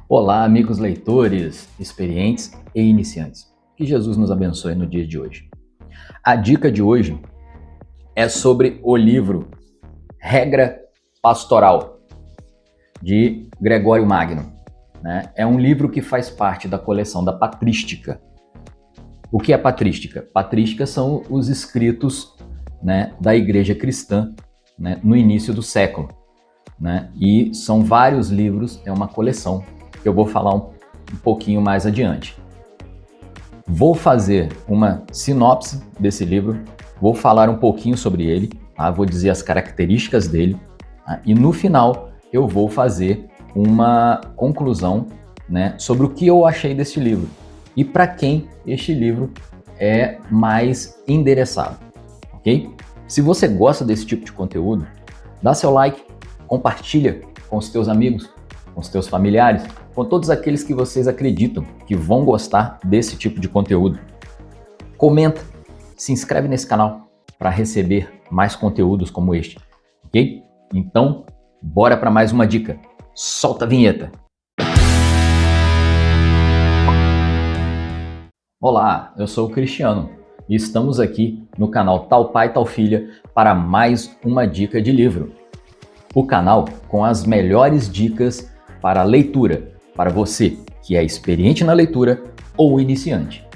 Olá, amigos leitores, experientes e iniciantes. Que Jesus nos abençoe no dia de hoje. A dica de hoje é sobre o livro Regra Pastoral, de Gregório Magno. É um livro que faz parte da coleção da Patrística. O que é Patrística? Patrística são os escritos da Igreja Cristã no início do século. E são vários livros, é uma coleção que eu vou falar um pouquinho mais adiante. Vou fazer uma sinopse desse livro, vou falar um pouquinho sobre ele, tá? Vou dizer as características dele, tá? E no final eu vou fazer uma conclusão sobre o que eu achei desse livro e para quem este livro é mais endereçado, ok? Se você gosta desse tipo de conteúdo, dá seu like, compartilha com os teus amigos, com os teus familiares, com todos aqueles que vocês acreditam que vão gostar desse tipo de conteúdo. Comenta, se inscreve nesse canal para receber mais conteúdos como este, ok? Então, bora para mais uma dica. Solta a vinheta! Olá, eu sou o Cristiano e estamos aqui no canal Tal Pai, Tal Filha para mais uma dica de livro. O canal com as melhores dicas para a leitura, para você que é experiente na leitura ou iniciante.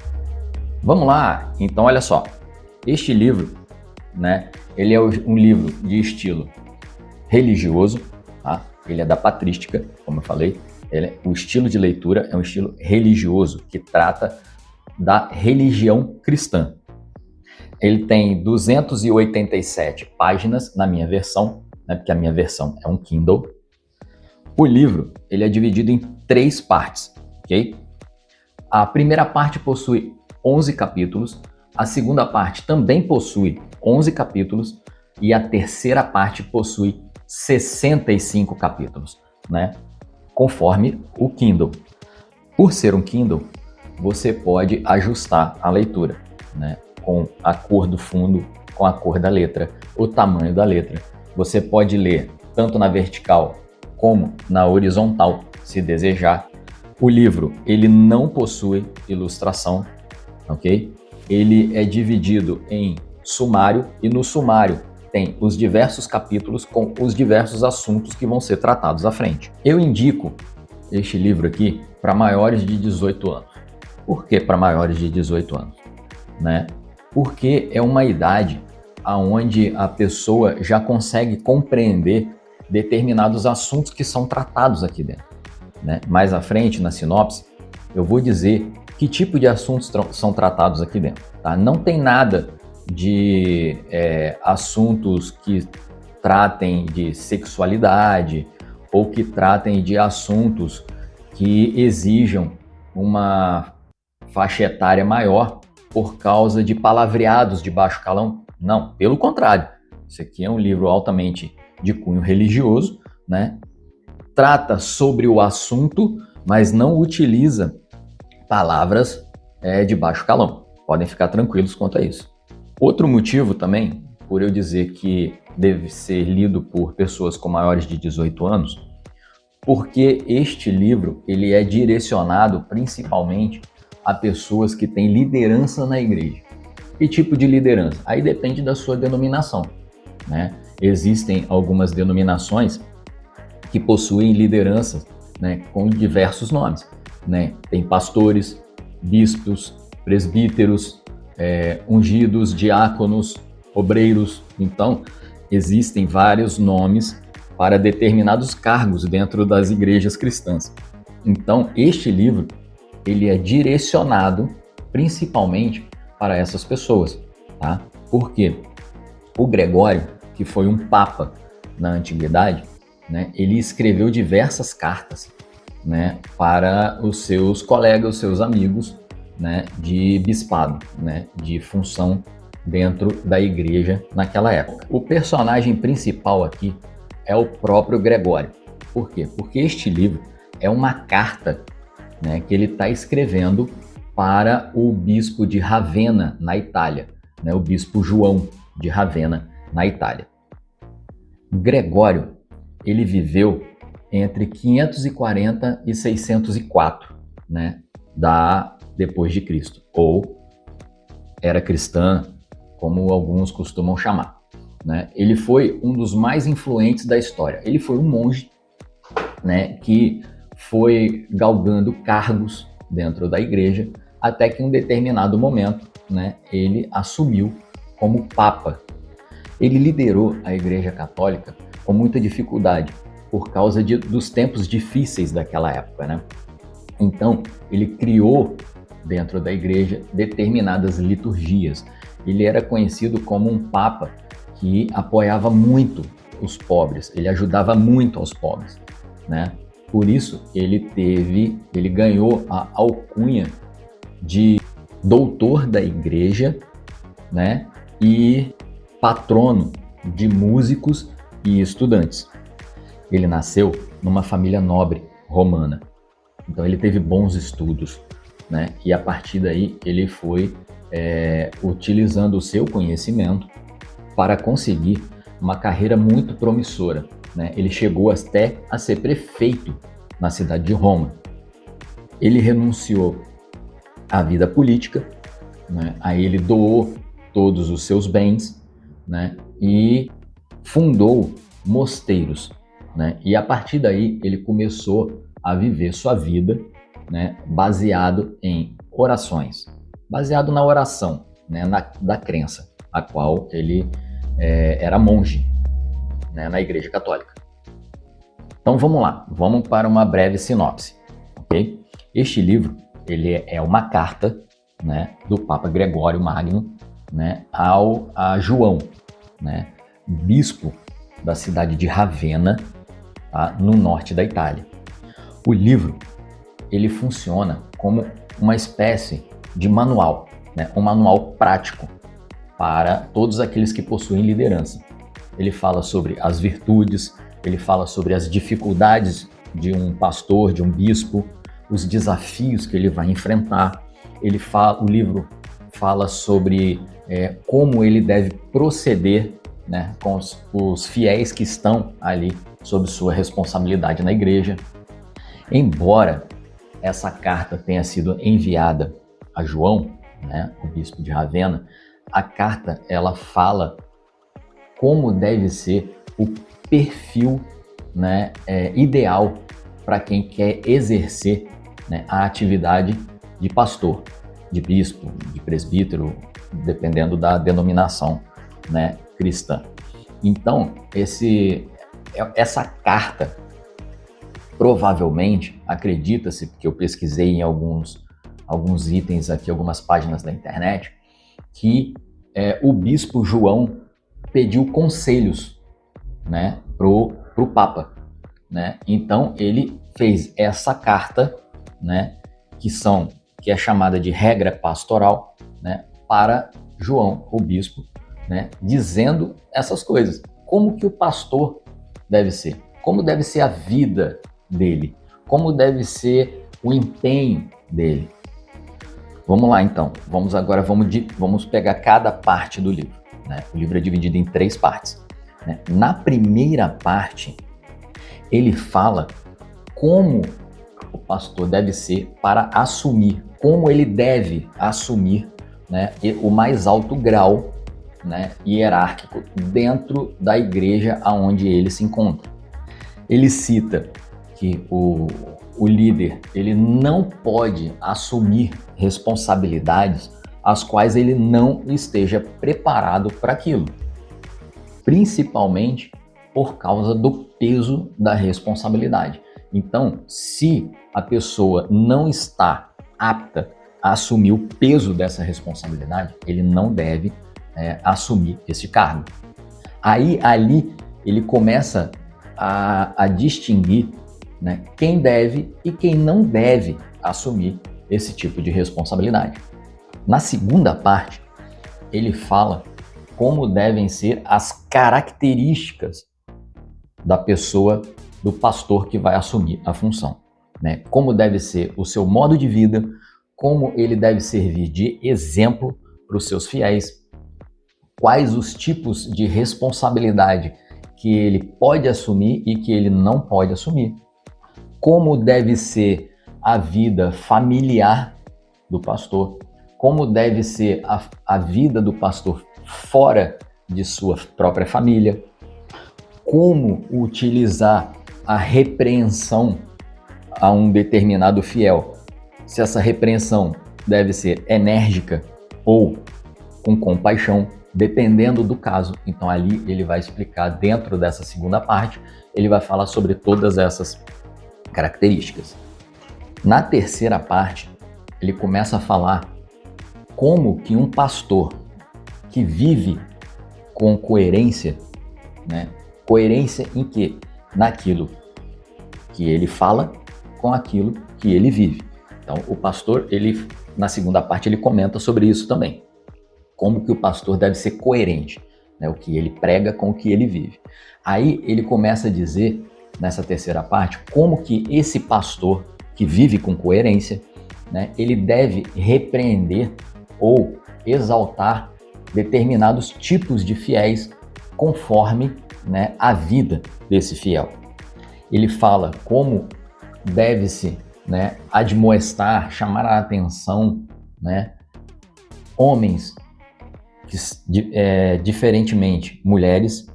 Vamos lá? Então olha só, este livro, ele é um livro de estilo religioso, tá? Ele é da Patrística, como eu falei, o estilo de leitura é um estilo religioso, que trata da religião cristã. Ele tem 287 páginas na minha versão, porque a minha versão é um Kindle. O livro ele é dividido em 3 partes, ok? A primeira parte possui 11 capítulos, a segunda parte também possui 11 capítulos e a terceira parte possui 65 capítulos, conforme o Kindle. Por ser um Kindle, você pode ajustar a leitura, com a cor do fundo, com a cor da letra, o tamanho da letra. Você pode ler tanto na vertical como na horizontal, se desejar. O livro, ele não possui ilustração, ok? Ele é dividido em sumário e no sumário tem os diversos capítulos com os diversos assuntos que vão ser tratados à frente. Eu indico este livro aqui para maiores de 18 anos. Por que para maiores de 18 anos? Porque é uma idade onde a pessoa já consegue compreender determinados assuntos que são tratados aqui dentro. Mais à frente, na sinopse, eu vou dizer que tipo de assuntos são tratados aqui dentro. Tá? Não tem nada de assuntos que tratem de sexualidade ou que tratem de assuntos que exijam uma faixa etária maior por causa de palavreados de baixo calão. Não, pelo contrário. Isso aqui é um livro altamente de cunho religioso, trata sobre o assunto, mas não utiliza palavras de baixo calão. Podem ficar tranquilos quanto a isso. Outro motivo também, por eu dizer que deve ser lido por pessoas com maiores de 18 anos, porque este livro ele é direcionado principalmente a pessoas que têm liderança na igreja. Que tipo de liderança? Aí depende da sua denominação, Existem algumas denominações que possuem lideranças com diversos nomes. Tem pastores, bispos, presbíteros, ungidos, diáconos, obreiros. Então, existem vários nomes para determinados cargos dentro das igrejas cristãs. Então, este livro ele é direcionado principalmente para essas pessoas. Tá? Por quê? O Gregório, que foi um papa na antiguidade, ele escreveu diversas cartas para os seus colegas, os seus amigos de bispado, de função dentro da igreja naquela época. O personagem principal aqui é o próprio Gregório. Por quê? Porque este livro é uma carta que ele está escrevendo para o bispo de Ravenna, na Itália, o bispo João de Ravenna, na Itália. Gregório, ele viveu entre 540 e 604, né, depois de Cristo, ou era cristã, como alguns costumam chamar, né? Ele foi um dos mais influentes da história. Ele foi um monge, né, que foi galgando cargos dentro da igreja, até que em um determinado momento, né, ele assumiu como papa. Ele liderou a Igreja Católica com muita dificuldade, por causa dos tempos difíceis daquela época, né? Então, ele criou dentro da igreja determinadas liturgias. Ele era conhecido como um papa que apoiava muito os pobres, ele ajudava muito aos pobres, né? Por isso, ele ganhou a alcunha de doutor da igreja, né? E patrono de músicos e estudantes. Ele nasceu numa família nobre romana, então ele teve bons estudos, né? E a partir daí ele foi utilizando o seu conhecimento para conseguir uma carreira muito promissora, né? Ele chegou até a ser prefeito na cidade de Roma. Ele renunciou à vida política, né? Aí ele doou todos os seus bens, né? E fundou mosteiros, né? E a partir daí ele começou a viver sua vida, né, baseado em orações, baseado na oração, né, da crença, a qual ele era monge, né, na Igreja Católica. Então vamos lá, vamos para uma breve sinopse, ok? Este livro ele é uma carta, né, do Papa Gregório Magno, né, a João, né, bispo da cidade de Ravenna, tá, no norte da Itália. O livro ele funciona como uma espécie de manual, né, um manual prático para todos aqueles que possuem liderança. Ele fala sobre as virtudes, ele fala sobre as dificuldades de um pastor, de um bispo, os desafios que ele vai enfrentar. O livro fala sobre como ele deve proceder, né, com os fiéis que estão ali sob sua responsabilidade na igreja. Embora essa carta tenha sido enviada a João, né, o bispo de Ravenna, a carta ela fala como deve ser o perfil, né, ideal para quem quer exercer, né, a atividade de pastor, de bispo, de presbítero, dependendo da denominação, né, cristã. Então, essa carta, provavelmente, acredita-se, porque eu pesquisei em alguns itens aqui, algumas páginas da internet, que o bispo João pediu conselhos, né, pro Papa, né? Então ele fez essa carta, né, que é chamada de regra pastoral, né, para João, o bispo, né, dizendo essas coisas. Como que o pastor deve ser? Como deve ser a vida dele? Como deve ser o empenho dele? Vamos lá então. Vamos pegar cada parte do livro, né? O livro é dividido em 3 partes, né? Na primeira parte, ele fala como o pastor deve ser para assumir, como ele deve assumir, né, o mais alto grau, né, hierárquico dentro da igreja aonde ele se encontra. Ele cita que o líder ele não pode assumir responsabilidades as quais ele não esteja preparado para aquilo, principalmente por causa do peso da responsabilidade. Então, se a pessoa não está apta a assumir o peso dessa responsabilidade, ele não deve assumir esse cargo. Aí, ali, ele começa a distinguir, né, quem deve e quem não deve assumir esse tipo de responsabilidade. Na segunda parte, ele fala como devem ser as características da pessoa, do pastor que vai assumir a função, né? Como deve ser o seu modo de vida, como ele deve servir de exemplo para os seus fiéis, quais os tipos de responsabilidade que ele pode assumir e que ele não pode assumir. Como deve ser a vida familiar do pastor, como deve ser a vida do pastor fora de sua própria família, como utilizar a repreensão a um determinado fiel, se essa repreensão deve ser enérgica ou com compaixão, dependendo do caso. Então ali ele vai explicar, dentro dessa segunda parte, ele vai falar sobre todas essas características. Na terceira parte, ele começa a falar como que um pastor que vive com coerência, né? Coerência em quê? Naquilo que ele fala com aquilo que ele vive. Então, o pastor, ele, na segunda parte, ele comenta sobre isso também. Como que o pastor deve ser coerente, né? O que ele prega com o que ele vive. Aí ele começa a dizer, nessa terceira parte, como que esse pastor que vive com coerência, né, ele deve repreender ou exaltar determinados tipos de fiéis conforme, né, a vida desse fiel. Ele fala como deve-se, né, admoestar, chamar a atenção, né, homens, diferentemente mulheres,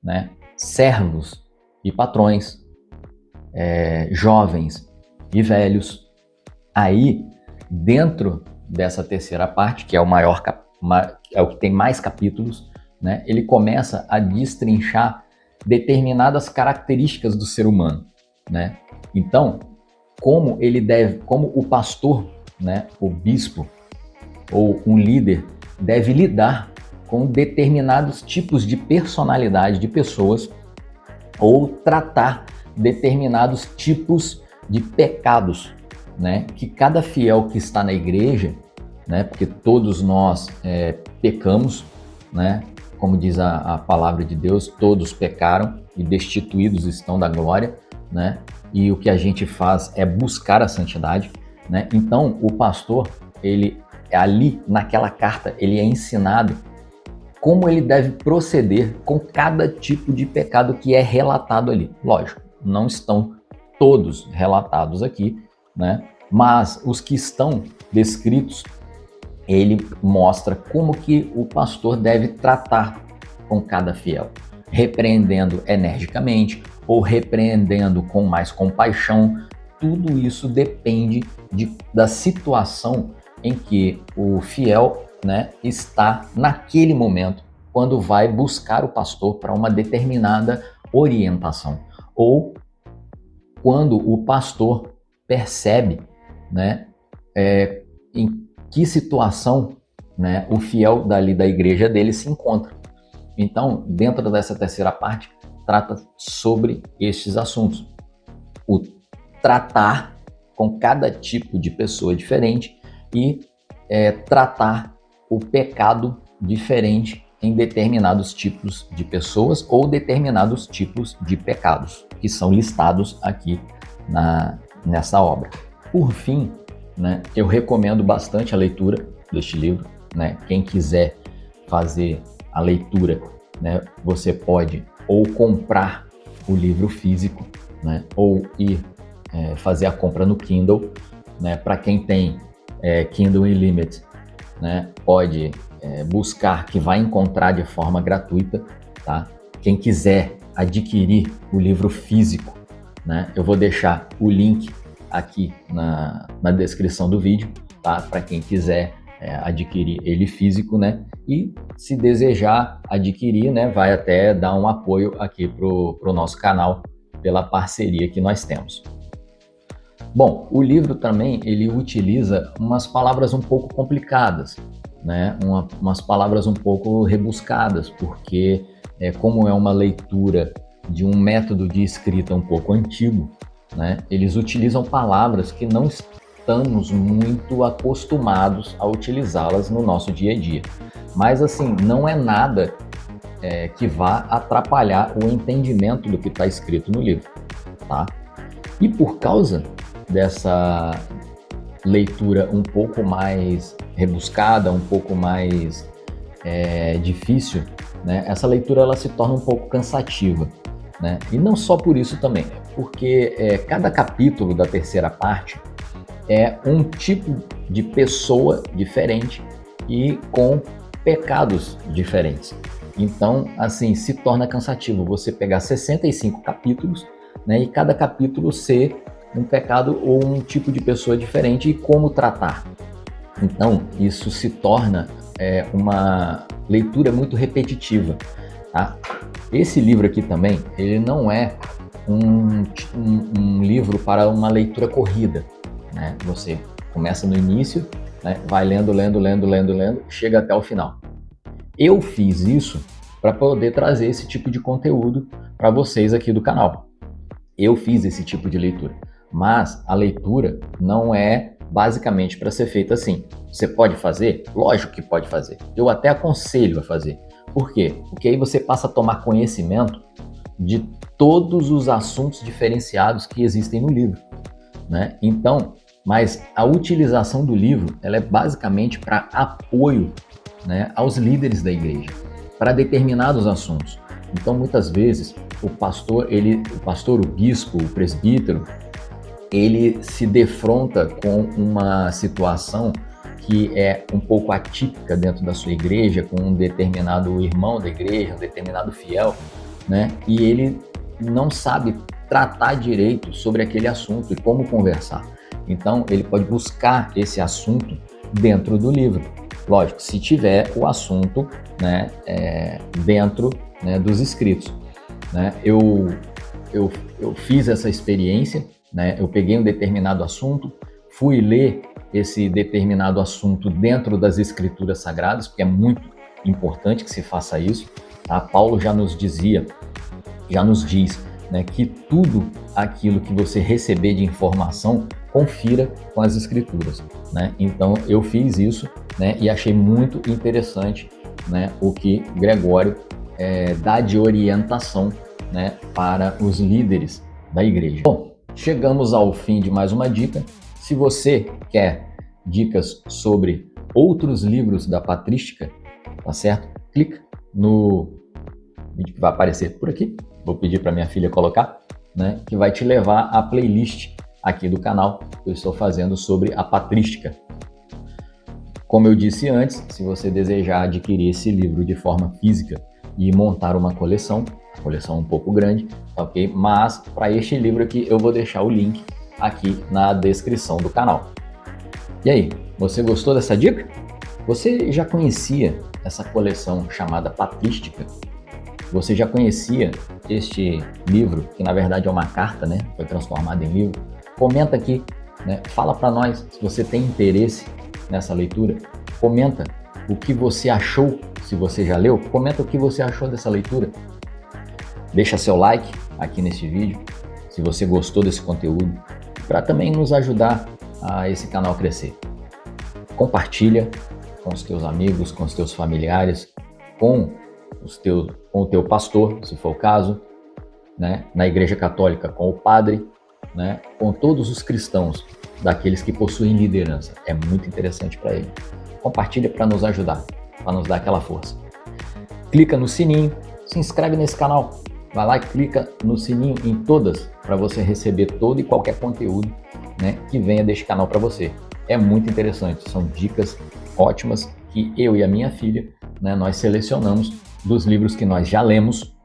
né, servos e patrões, jovens e velhos. Aí, dentro dessa terceira parte, que é o maior, é o que tem mais capítulos, né, ele começa a destrinchar determinadas características do ser humano, né? Então, como o pastor, né, o bispo ou um líder deve lidar com determinados tipos de personalidade de pessoas ou tratar determinados tipos de pecados, né, que cada fiel que está na igreja, né, porque todos nós pecamos, né, como diz a palavra de Deus, todos pecaram e destituídos estão da glória, né, e o que a gente faz é buscar a santidade, né. Então o pastor, ele ali naquela carta, ele é ensinado como ele deve proceder com cada tipo de pecado que é relatado ali. Lógico, não estão todos relatados aqui, né? Mas os que estão descritos, ele mostra como que o pastor deve tratar com cada fiel, repreendendo energicamente ou repreendendo com mais compaixão. Tudo isso depende da situação em que o fiel, né, está naquele momento, quando vai buscar o pastor para uma determinada orientação, ou quando o pastor percebe, né, em que situação, né, o fiel dali da igreja dele se encontra. Então, dentro dessa terceira parte, trata sobre estes assuntos. O tratar com cada tipo de pessoa diferente e tratar o pecado diferente em determinados tipos de pessoas ou determinados tipos de pecados que são listados aqui nessa obra. Por fim, né, eu recomendo bastante a leitura deste livro, né? Quem quiser fazer a leitura, né, você pode ou comprar o livro físico, né, ou ir fazer a compra no Kindle, né? Para quem tem Kindle Unlimited, né, pode buscar, que vai encontrar de forma gratuita, tá? Quem quiser adquirir o livro físico, né, eu vou deixar o link aqui na descrição do vídeo, tá? Para quem quiser adquirir ele físico, né? E se desejar adquirir, né, vai até dar um apoio aqui pro nosso canal pela parceria que nós temos. Bom, o livro também, ele utiliza umas palavras um pouco complicadas, né? Umas palavras um pouco rebuscadas, porque como é uma leitura de um método de escrita um pouco antigo, né? Eles utilizam palavras que não estamos muito acostumados a utilizá-las no nosso dia a dia. Mas assim, não é nada que vá atrapalhar o entendimento do que está escrito no livro, tá? E por causa dessa leitura um pouco mais rebuscada, um pouco mais difícil né, essa leitura ela se torna um pouco cansativa, né? E não só por isso também, porque cada capítulo da terceira parte é um tipo de pessoa diferente e com pecados diferentes. Então, assim, se torna cansativo você pegar 65 capítulos, né, e cada capítulo ser um pecado ou um tipo de pessoa diferente e como tratar. Então, isso se torna uma leitura muito repetitiva, tá? Esse livro aqui também, ele não é um livro para uma leitura corrida, né? Você começa no início, né, vai lendo, chega até o final. Eu fiz isso para poder trazer esse tipo de conteúdo para vocês aqui do canal. Eu fiz esse tipo de leitura, mas a leitura não é basicamente para ser feita assim. Você pode fazer? Lógico que pode fazer. Eu até aconselho a fazer. Por quê? Porque aí você passa a tomar conhecimento de todos os assuntos diferenciados que existem no livro, né? Então, mas a utilização do livro, ela é basicamente para apoio, né, aos líderes da igreja, para determinados assuntos. Então, muitas vezes, o pastor, o bispo, o presbítero, ele se defronta com uma situação que é um pouco atípica dentro da sua igreja, com um determinado irmão da igreja, um determinado fiel, né? E ele não sabe tratar direito sobre aquele assunto e como conversar. Então, ele pode buscar esse assunto dentro do livro. Lógico, se tiver o assunto, né, dentro, né, dos escritos, né? Eu fiz essa experiência, né? Eu peguei um determinado assunto, fui ler esse determinado assunto dentro das escrituras sagradas, porque é muito importante que se faça isso, tá? Paulo já nos diz, né, que tudo aquilo que você receber de informação, confira com as escrituras, né? Então eu fiz isso, né, e achei muito interessante, né, o que Gregório dá de orientação, né, para os líderes da igreja. Bom, chegamos ao fim de mais uma dica. Se você quer dicas sobre outros livros da patrística, tá certo? Clica no vídeo que vai aparecer por aqui. Vou pedir para minha filha colocar, né, que vai te levar à playlist aqui do canal que eu estou fazendo sobre a patrística. Como eu disse antes, se você desejar adquirir esse livro de forma física e montar uma coleção um pouco grande, tá ok? Mas para este livro aqui eu vou deixar o link aqui na descrição do canal. E aí, você gostou dessa dica? Você já conhecia essa coleção chamada Patrística? Você já conhecia este livro, que na verdade é uma carta, né? Foi transformado em livro? Comenta aqui, né? Fala para nós se você tem interesse nessa leitura. Comenta o que você achou, se você já leu. Comenta o que você achou dessa leitura. Deixa seu like aqui nesse vídeo, se você gostou desse conteúdo, para também nos ajudar a esse canal crescer. Compartilha com os teus amigos, com os teus familiares, com o teu pastor, se for o caso, né? Na Igreja Católica, com o padre, né? Com todos os cristãos, daqueles que possuem liderança. É muito interessante para ele. Compartilha para nos ajudar, para nos dar aquela força. Clica no sininho, se inscreve nesse canal. Vai lá e clica no sininho em todas para você receber todo e qualquer conteúdo, né, que venha deste canal para você. É muito interessante, são dicas ótimas que eu e a minha filha, né, nós selecionamos dos livros que nós já lemos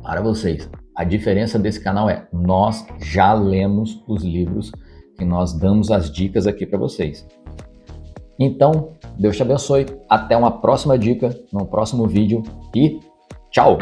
para vocês. A diferença desse canal é, nós já lemos os livros que nós damos as dicas aqui para vocês. Então, Deus te abençoe, até uma próxima dica, num próximo vídeo e tchau!